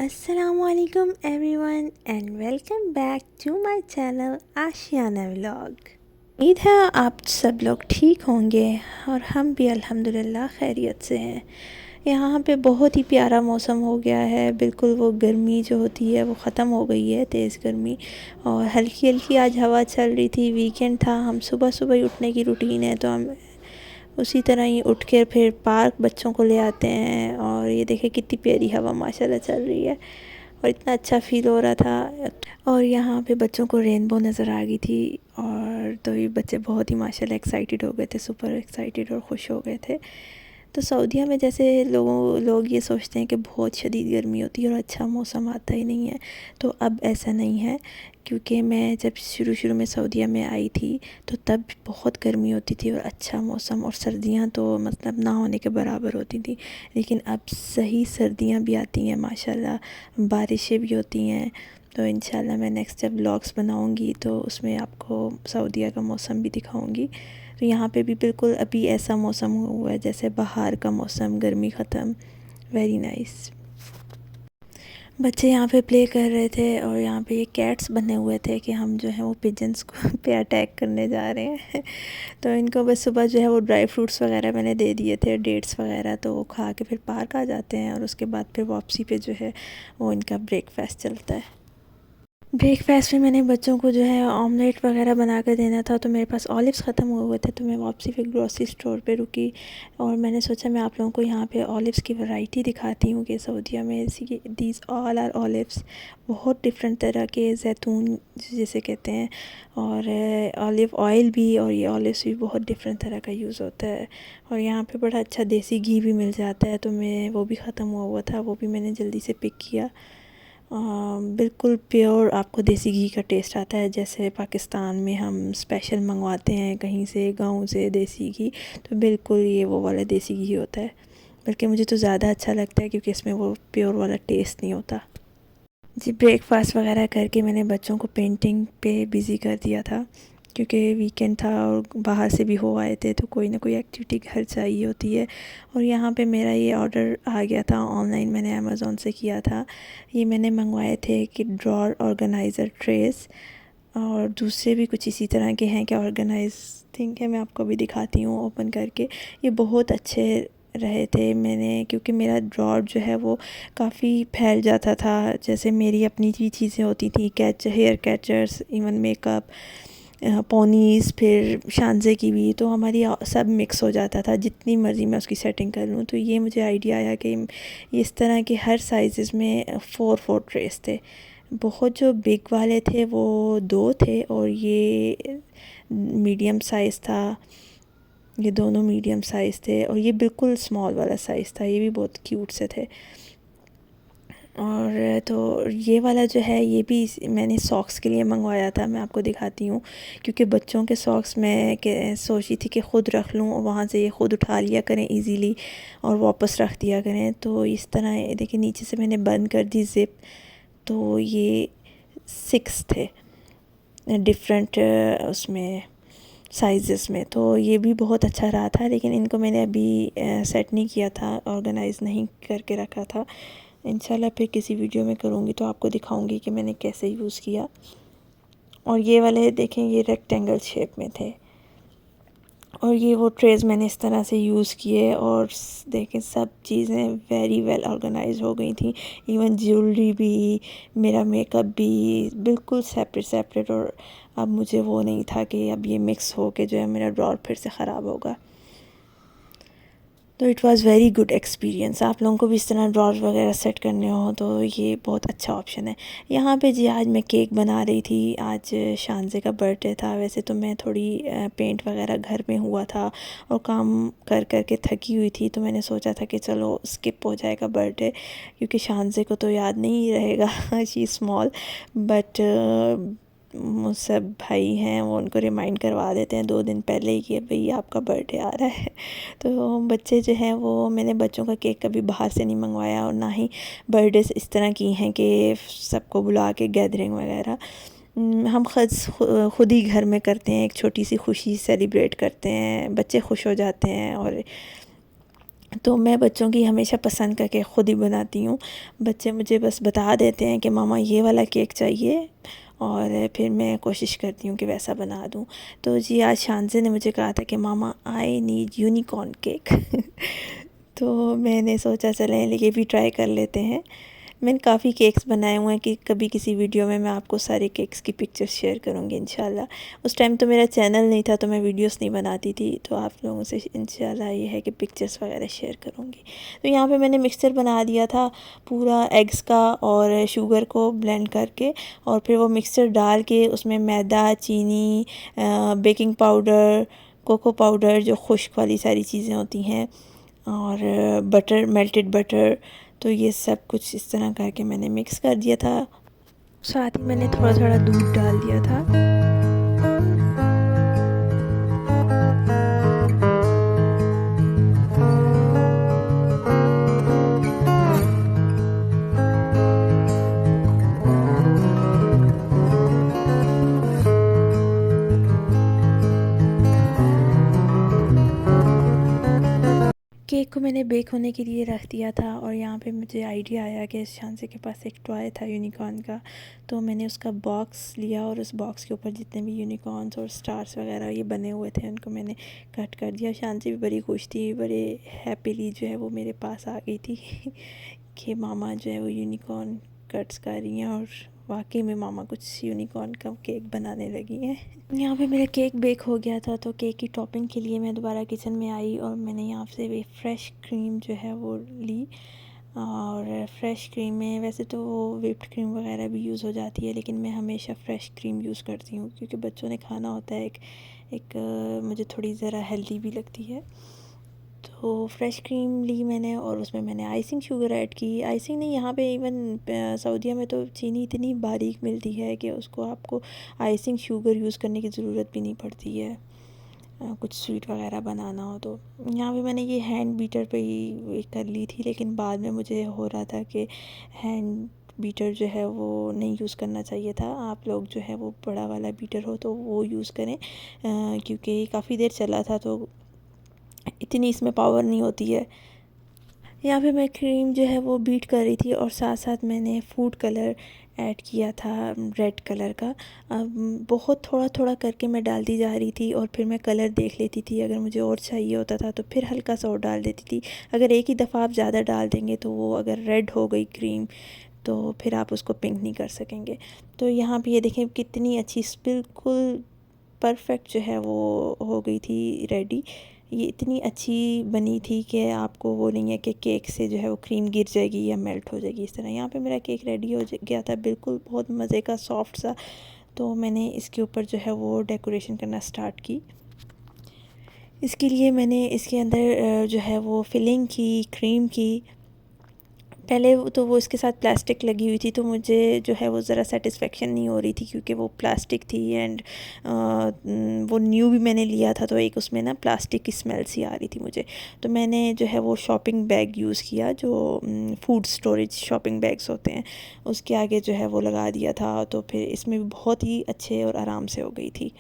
Assalamualaikum everyone and welcome back to my channel Aashiyana vlog. उम्मीद है आप सब लोग ठीक होंगे और हम भी अल्हम्दुलिल्लाह खैरियत से हैं। यहाँ पे बहुत ही प्यारा मौसम हो गया है, बिल्कुल वो गर्मी जो होती है वो ख़त्म हो गई है, तेज़ गर्मी, और हल्की हल्की आज हवा चल रही थी। वीकेंड था, हम सुबह सुबह ही उठने की रूटीन है तो हम उसी तरह ही उठ के फिर पार्क बच्चों को ले आते हैं। और ये देखें कितनी प्यारी हवा माशाल्लाह चल रही है और इतना अच्छा फ़ील हो रहा था। और यहाँ पे बच्चों को रेनबो नज़र आ गई थी और तो ये बच्चे बहुत ही माशाल्लाह एक्साइटेड हो गए थे, सुपर एक्साइटेड और ख़ुश हो गए थे। तो सऊदीया में जैसे लोग ये सोचते हैं कि बहुत शदीद गर्मी होती है और अच्छा मौसम आता ही नहीं है, तो अब ऐसा नहीं है। क्योंकि मैं जब शुरू में सऊदीया में आई थी तो तब बहुत गर्मी होती थी और अच्छा मौसम, और सर्दियाँ तो मतलब ना होने के बराबर होती थी। लेकिन अब सही सर्दियाँ भी आती हैं माशाल्लाह, बारिशें भी होती हैं। तो इंशाल्लाह मैं नेक्स्ट जब व्लॉग्स बनाऊंगी तो उसमें आपको सऊदीया का मौसम भी दिखाऊंगी। तो यहाँ पे भी बिल्कुल अभी ऐसा मौसम हुआ है जैसे बाहर का मौसम, गर्मी ख़त्म। Very nice. बच्चे यहाँ पे प्ले कर रहे थे और यहाँ पे ये कैट्स बने हुए थे कि हम जो है वो पिजन्स को पे अटैक करने जा रहे हैं। तो इनको बस सुबह जो है वो ड्राई फ्रूट्स वगैरह मैंने दे दिए थे, डेट्स वगैरह, तो वो खा के फिर पार्क आ जाते हैं और उसके बाद फिर वापसी पे जो है वो इनका ब्रेकफास्ट चलता है। ब्रेकफास्ट में मैंने बच्चों को जो है ऑमलेट वगैरह बना कर देना था, तो मेरे पास ऑलिव्स ख़त्म हुए थे तो मैं वापसी फिर ग्रोसरी स्टोर पे रुकी और मैंने सोचा मैं आप लोगों को यहाँ पे ऑलिव्स की वैरायटी दिखाती हूँ कि सऊदीया में दीज ऑल आर ऑलिव्स, बहुत डिफरेंट तरह के जैतून जिसे कहते हैं, और ऑलिव ऑयल भी, और ये ऑलिव्स भी बहुत डिफरेंट तरह का यूज़ होता है। और यहाँ पे बड़ा अच्छा देसी घी भी मिल जाता है, तो मैं वो भी ख़त्म हुआ था, वो भी मैंने जल्दी से पिक किया। बिल्कुल प्योर आपको देसी घी का टेस्ट आता है, जैसे पाकिस्तान में हम स्पेशल मंगवाते हैं कहीं से गाँव से देसी घी, तो बिल्कुल ये वो वाला देसी घी होता है। बल्कि मुझे तो ज़्यादा अच्छा लगता है क्योंकि इसमें वो प्योर वाला टेस्ट नहीं होता। जी, ब्रेकफास्ट वगैरह करके मैंने बच्चों को पेंटिंग पे बिज़ी कर दिया था क्योंकि वीकेंड था और बाहर से भी हो आए थे, तो कोई ना कोई एक्टिविटी घर चाहिए होती है। और यहाँ पे मेरा ये ऑर्डर आ गया था ऑनलाइन, मैंने अमेज़ोन से किया था। ये मैंने मंगवाए थे कि ड्रॉर ऑर्गेनाइज़र ट्रेस, और दूसरे भी कुछ इसी तरह के हैं कि ऑर्गेनाइज थिंक है, मैं आपको भी दिखाती हूँ ओपन करके। ये बहुत अच्छे रहे थे। मैंने क्योंकि मेरा ड्रॉर जो है वो काफ़ी फैल जाता था, जैसे मेरी अपनी भी चीज़ें होती थी, हेयर कैचर्स, इवन मेकअप, पोनीज़, फिर शानज़े की भी, तो हमारी सब मिक्स हो जाता था जितनी मर्ज़ी मैं उसकी सेटिंग कर लूँ। तो ये मुझे आइडिया आया कि इस तरह के हर साइज़ में 4 ट्रेस थे। बहुत जो बिग वाले थे वो 2 थे और ये मीडियम साइज़ था, ये दोनों मीडियम साइज़ थे, और ये बिल्कुल स्मॉल वाला साइज़ था, ये भी बहुत क्यूट से थे। और तो ये वाला जो है ये भी मैंने सॉक्स के लिए मंगवाया था, मैं आपको दिखाती हूँ। क्योंकि बच्चों के सॉक्स मैं सोची थी कि ख़ुद रख लूँ और वहाँ से ये ख़ुद उठा लिया करें इजीली और वापस रख दिया करें। तो इस तरह देखिए नीचे से मैंने बंद कर दी ज़िप, तो ये 6 थे डिफरेंट उसमें साइज़ में, तो ये भी बहुत अच्छा रहा था। लेकिन इनको मैंने अभी सेट नहीं किया था, ऑर्गेनाइज़ नहीं करके रखा था। इंशाल्लाह फिर किसी वीडियो में करूँगी तो आपको दिखाऊँगी कि मैंने कैसे यूज़ किया। और ये वाले देखें, ये रेक्टेंगल शेप में थे, और ये वो ट्रेज़ मैंने इस तरह से यूज़ किए, और देखें सब चीज़ें वेरी वेल ऑर्गेनाइज हो गई थी। इवन ज्वेलरी भी, मेरा मेकअप भी बिल्कुल सेपरेट। और अब मुझे वो नहीं था कि अब ये मिक्स हो के जो है मेरा ड्रॉर फिर से ख़राब होगा। तो it was very good experience. आप लोगों को भी इस तरह ड्रॉर वगैरह सेट करने हो तो ये बहुत अच्छा ऑप्शन है। यहाँ पे जी आज मैं केक बना रही थी, आज शानज़े का बर्थडे था। वैसे तो मैं थोड़ी पेंट वगैरह घर में हुआ था और काम कर कर के थकी हुई थी, तो मैंने सोचा था कि चलो स्किप हो जाएगा बर्थडे, क्योंकि शानज़े को तो याद नहीं रहेगा शी स्मॉल, बट सब भाई हैं वो उनको रिमाइंड करवा देते हैं 2 दिन पहले ही कि भाई आपका बर्थडे आ रहा है। तो बच्चे जो हैं वो, मैंने बच्चों का केक कभी बाहर से नहीं मंगवाया और ना ही बर्थडेज इस तरह की हैं कि सबको बुला के गैदरिंग वगैरह। हम खुद ही घर में करते हैं, एक छोटी सी खुशी सेलिब्रेट करते हैं, बच्चे खुश हो जाते हैं और तो मैं बच्चों की हमेशा पसंद का केक ख़ुद ही बनाती हूँ। बच्चे मुझे बस बता देते हैं कि मामा ये वाला केक चाहिए, और फिर मैं कोशिश करती हूँ कि वैसा बना दूँ। तो जी आज शानज़े ने मुझे कहा था कि मामा आई नीड यूनिकॉर्न केक तो मैंने सोचा चलें ये भी ट्राई कर लेते हैं। मैंने काफ़ी केक्स बनाए हुए हैं कि कभी किसी वीडियो में मैं आपको सारे केक्स की पिक्चर्स शेयर करूँगी इंशाल्लाह। उस टाइम तो मेरा चैनल नहीं था तो मैं वीडियोस नहीं बनाती थी, तो आप लोगों से इंशाल्लाह ये है कि पिक्चर्स वगैरह शेयर करूँगी। तो यहाँ पे मैंने मिक्सचर बना दिया था पूरा एग्स का और शुगर को ब्लेंड करके, और फिर वो मिक्सचर डाल के उसमें मैदा, चीनी, बेकिंग पाउडर, कोको पाउडर जो खुश्क वाली सारी चीज़ें होती हैं, और बटर, मेल्टेड बटर, तो ये सब कुछ इस तरह करके मैंने मिक्स कर दिया था। साथ ही मैंने थोड़ा थोड़ा दूध डाल दिया था। केक को मैंने बेक होने के लिए रख दिया था, और यहाँ पे मुझे आइडिया आया कि शानज़े के पास एक टॉय था यूनिकॉर्न का, तो मैंने उसका बॉक्स लिया और उस बॉक्स के ऊपर जितने भी यूनिकॉर्न्स और स्टार्स वगैरह ये बने हुए थे उनको मैंने कट कर दिया। शानज़े भी बड़ी खुश थी, बड़े हैप्पीली जो है वो मेरे पास आ गई थी कि मामा जो है वो यूनिकॉर्न कट्स कर रही हैं, और वाकई में मामा कुछ यूनिकॉर्न का केक बनाने लगी हैं। यहाँ पे मेरा केक बेक हो गया था, तो केक की टॉपिंग के लिए मैं दोबारा किचन में आई और मैंने यहाँ से भी फ्रेश क्रीम जो है वो ली। और फ्रेश क्रीम में वैसे तो वो व्हिप्ड क्रीम वगैरह भी यूज़ हो जाती है, लेकिन मैं हमेशा फ़्रेश क्रीम यूज़ करती हूँ क्योंकि बच्चों ने खाना होता है। एक मुझे थोड़ी ज़रा हेल्दी भी लगती है। तो फ्रेश क्रीम ली मैंने और उसमें मैंने आइसिंग शुगर ऐड की। आइसिंग नहीं, यहाँ पे इवन सऊदीया में तो चीनी इतनी बारीक मिलती है कि उसको आपको आइसिंग शुगर यूज़ करने की ज़रूरत भी नहीं पड़ती है कुछ स्वीट वगैरह बनाना हो तो। यहाँ पे मैंने ये हैंड बीटर पे ही कर ली थी, लेकिन बाद में मुझे हो रहा था कि हैंड बीटर जो है वो नहीं यूज़ करना चाहिए था। आप लोग जो है वो बड़ा वाला बीटर हो तो वो यूज़ करें, क्योंकि काफ़ी देर चला था तो इतनी इसमें पावर नहीं होती है। यहाँ पे मैं क्रीम जो है वो बीट कर रही थी और साथ साथ मैंने फूड कलर ऐड किया था रेड कलर का। बहुत थोड़ा थोड़ा करके मैं डालती जा रही थी और फिर मैं कलर देख लेती थी, अगर मुझे और चाहिए होता था तो फिर हल्का सा और डाल देती थी। अगर एक ही दफ़ा आप ज़्यादा डाल देंगे तो वो अगर रेड हो गई क्रीम तो फिर आप उसको पिंक नहीं कर सकेंगे। तो यहाँ पे ये देखें कितनी अच्छी बिल्कुल परफेक्ट जो है वो हो गई थी रेडी। ये इतनी अच्छी बनी थी कि आपको वो नहीं है कि केक से जो है वो क्रीम गिर जाएगी या मेल्ट हो जाएगी इस तरह। यहाँ पे मेरा केक रेडी हो गया था बिल्कुल बहुत मज़े का सॉफ्ट सा। तो मैंने इसके ऊपर जो है वो डेकोरेशन करना स्टार्ट की। इसके लिए मैंने इसके अंदर जो है वो फिलिंग की, क्रीम की। पहले तो वो इसके साथ प्लास्टिक लगी हुई थी तो मुझे जो है वो ज़रा सेटिस्फेक्शन नहीं हो रही थी क्योंकि वो प्लास्टिक थी एंड वो न्यू भी मैंने लिया था तो एक उसमें ना प्लास्टिक की स्मेल सी आ रही थी मुझे। तो मैंने जो है वो शॉपिंग बैग यूज़ किया जो फूड स्टोरेज शॉपिंग बैग्स होते हैं, उसके आगे जो है वो लगा दिया था। तो फिर इसमें भी बहुत ही अच्छे और आराम से हो गई थी।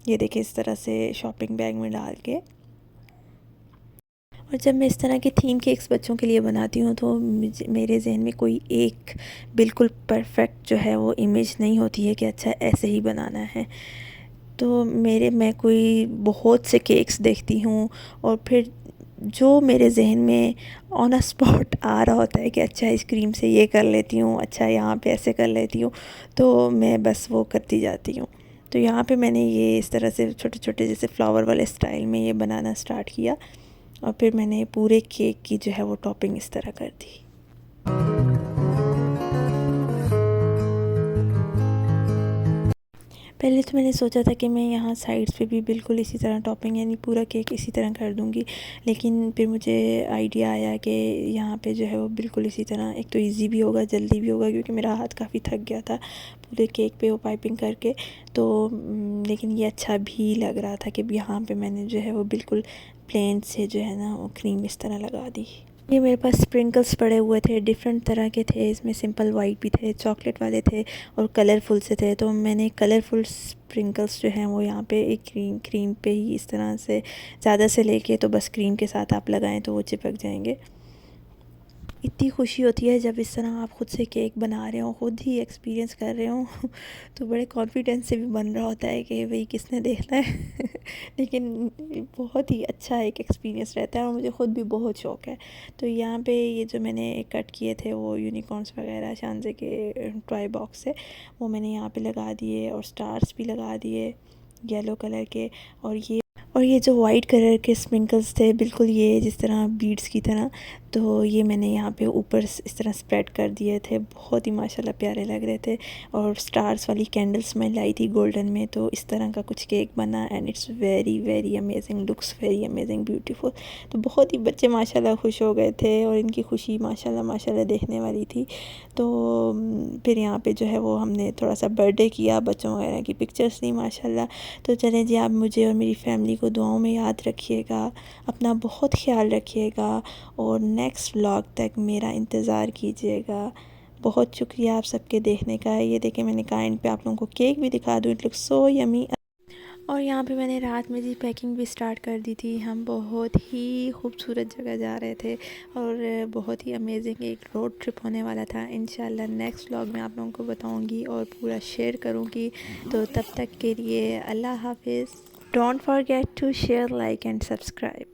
ये देखिए इस तरह से शॉपिंग बैग में डाल के। और जब मैं इस तरह के थीम केक्स बच्चों के लिए बनाती हूँ तो मेरे जहन में कोई एक बिल्कुल परफेक्ट जो है वो इमेज नहीं होती है कि अच्छा ऐसे ही बनाना है। तो मैं कोई बहुत से केक्स देखती हूँ और फिर जो मेरे जहन में ऑन अ स्पॉट आ रहा होता है कि अच्छा इस क्रीम से ये कर लेती हूँ, अच्छा यहाँ पे ऐसे कर लेती हूँ, तो मैं बस वो करती जाती हूँ। तो यहाँ पे मैंने ये इस तरह से छोटे छोटे जैसे फ्लावर वाले स्टाइल में ये बनाना स्टार्ट किया और फिर मैंने पूरे केक की जो है वो टॉपिंग इस तरह कर दी। पहले तो मैंने सोचा था कि मैं यहाँ साइड्स पे भी बिल्कुल इसी तरह टॉपिंग यानी पूरा केक इसी तरह कर दूँगी, लेकिन फिर मुझे आइडिया आया कि यहाँ पे जो है वो बिल्कुल इसी तरह, एक तो इजी भी होगा, जल्दी भी होगा क्योंकि मेरा हाथ काफ़ी थक गया था पूरे केक पे वो पाइपिंग करके। तो लेकिन ये अच्छा भी लग रहा था कि यहाँ पे मैंने जो है वो बिल्कुल प्लेन से जो है ना वो क्रीम इस तरह लगा दी। ये मेरे पास स्प्रिंकल्स पड़े हुए थे, डिफरेंट तरह के थे, इसमें सिंपल वाइट भी थे, चॉकलेट वाले थे और कलरफुल से थे। तो मैंने कलरफुल स्प्रिंकल्स जो हैं वो यहाँ पे एक क्रीम पे ही इस तरह से ज़्यादा से लेके, तो बस क्रीम के साथ आप लगाएं तो वो चिपक जाएंगे। इतनी खुशी होती है जब इस तरह आप ख़ुद से केक बना रहे हो, ख़ुद ही एक्सपीरियंस कर रहे हो तो बड़े कॉन्फिडेंस से भी बन रहा होता है कि भाई किसने देखना है लेकिन बहुत ही अच्छा एक एक्सपीरियंस रहता है और मुझे ख़ुद भी बहुत शौक़ है। तो यहाँ पे ये जो मैंने कट किए थे वो यूनिकॉर्न्स वगैरह शानज़े के टॉय बॉक्स से, वो मैंने यहाँ पे लगा दिए और स्टार्स भी लगा दिए येलो कलर के। और ये जो वाइट कलर के स्प्रिंकल्स थे बिल्कुल ये जिस तरह बीड्स की तरह, तो ये मैंने यहाँ पे ऊपर इस तरह स्प्रेड कर दिए थे। बहुत ही माशाल्लाह प्यारे लग रहे थे। और स्टार्स वाली कैंडल्स मैं लाई थी गोल्डन में, तो इस तरह का कुछ केक बना and it's very very amazing, looks very amazing beautiful. तो बहुत ही बच्चे माशाल्लाह खुश हो गए थे और इनकी खुशी माशाल्लाह माशाल्लाह देखने वाली थी। तो फिर यहाँ पे जो है वो हमने थोड़ा सा बर्थडे किया, बच्चों वगैरह की पिक्चर्स ली माशाल्लाह। तो चलें जी, आप मुझे और मेरी फैमिली को दुआओं में याद रखिएगा, अपना बहुत ख्याल रखिएगा और नेक्स्ट व्लॉग तक मेरा इंतज़ार कीजिएगा। बहुत शुक्रिया आप सबके देखने का। ये देखें मैंने कहा एंड पे आप लोगों को केक भी दिखा दूँ, इट लुक्स सो यमी। और यहाँ पे मैंने रात में जी पैकिंग भी स्टार्ट कर दी थी। हम बहुत ही खूबसूरत जगह जा रहे थे और बहुत ही अमेजिंग एक रोड ट्रिप होने वाला था। इंशाल्लाह नेक्स्ट व्लॉग में आप लोगों को बताऊँगी और पूरा शेयर करूँगी। तो तब तक के लिए अल्लाह हाफिज़। Don't forget to share, like and subscribe.